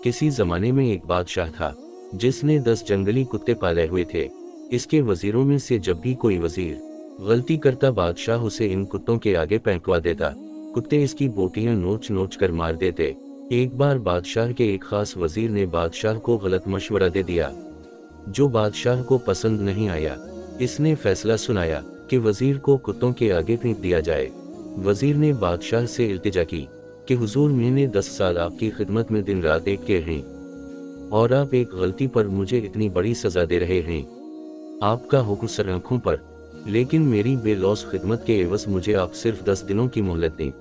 किसी जमाने में एक बादशाह था जिसने 10 जंगली कुत्ते पाले हुए थे। इसके वजीरों में से जब भी कोई वजीर गलती करता, बादशाह उसे इन कुत्तों के आगे फेंकवा देता। कुत्ते इसकी बोटियां नोच नोच कर मार देते। एक बार बादशाह के एक खास वजीर ने बादशाह को गलत मशवरा दे दिया, जो बादशाह को पसंद नहीं आया। इसने फैसला सुनाया कि वजीर को कुत्तों के आगे फेंक दिया जाए। वजीर ने बादशाह से इल्तिजा की कि हुजूर, मैंने 10 साल आपकी खिदमत में दिन रात एक किए हैं और आप एक गलती पर मुझे इतनी बड़ी सजा दे रहे हैं। आपका हुक्म सर आंखों पर, लेकिन मेरी बेलौस खिदमत के एवज मुझे आप सिर्फ 10 दिनों की मोहलत दें,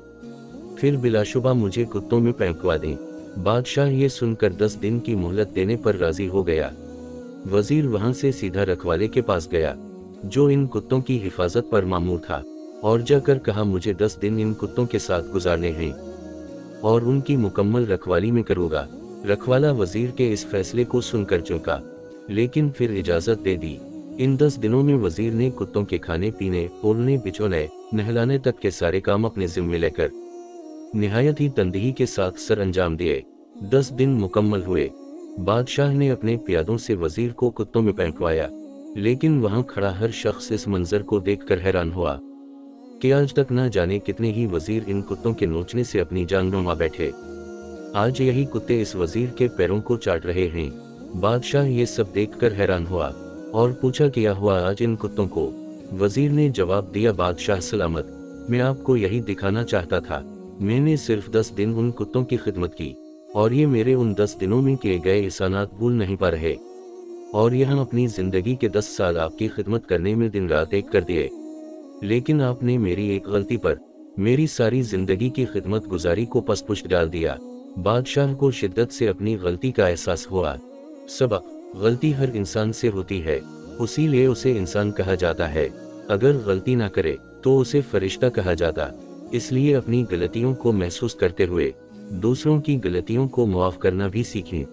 फिर बिलाशुबा मुझे कुत्तों में फेंकवा दें। बादशाह ये सुनकर 10 दिन की मोहलत देने पर राजी हो गया। वजीर वहां से सीधा रखवाले के पास गया जो इन कुत्तों की हिफाजत पर मामूर था, और जाकर कहा, मुझे 10 दिन इन कुत्तों के साथ गुजारने हैं और उनकी मुकम्मल रखवाली में करूँगा। रखवाला वजीर के इस फैसले को सुनकर चौंका, लेकिन फिर इजाजत दे दी। इन 10 दिनों में वजीर ने कुत्तों के खाने पीने, ओढ़ने बिछोने, नहलाने तक के सारे काम अपने जिम्मे लेकर निहायत ही तंदही के साथ सर अंजाम दिए। 10 दिन मुकम्मल हुए। बादशाह ने अपने प्यादों से वजीर को कुत्तों में फेंकवाया, लेकिन वहां खड़ा हर शख्स इस मंजर को देखकर हैरान हुआ कि आज तक न जाने कितने ही वजीर इन कुत्तों के नोचने से अपनी जान गंवा बैठे। आज यही कुत्ते इस वजीर के पैरों को चाट रहे हैं। बादशाह ये सब देखकर हैरान हुआ और पूछा, क्या हुआ आज इन कुत्तों को? वजीर ने जवाब दिया, बादशाह सलामत, मैं आपको यही दिखाना चाहता था। मैंने सिर्फ 10 दिन उन कुत्तों की खिदमत की और ये मेरे उन 10 दिनों में किए गए एहसानात भूल नहीं पा रहे, और यहाँ अपनी जिंदगी के 10 साल आपकी खिदमत करने में दिन रात एक कर दिए। लेकिन आपने मेरी एक गलती पर मेरी सारी जिंदगी की खिदमत गुजारी को पसपुष्ट डाल दिया। बादशाह को शिद्दत से अपनी गलती का एहसास हुआ। सबक, गलती हर इंसान से होती है, उसीलिए उसे इंसान कहा जाता है। अगर गलती ना करे तो उसे फरिश्ता कहा जाता। इसलिए अपनी गलतियों को महसूस करते हुए दूसरों की गलतियों को मुआफ करना भी सीखें।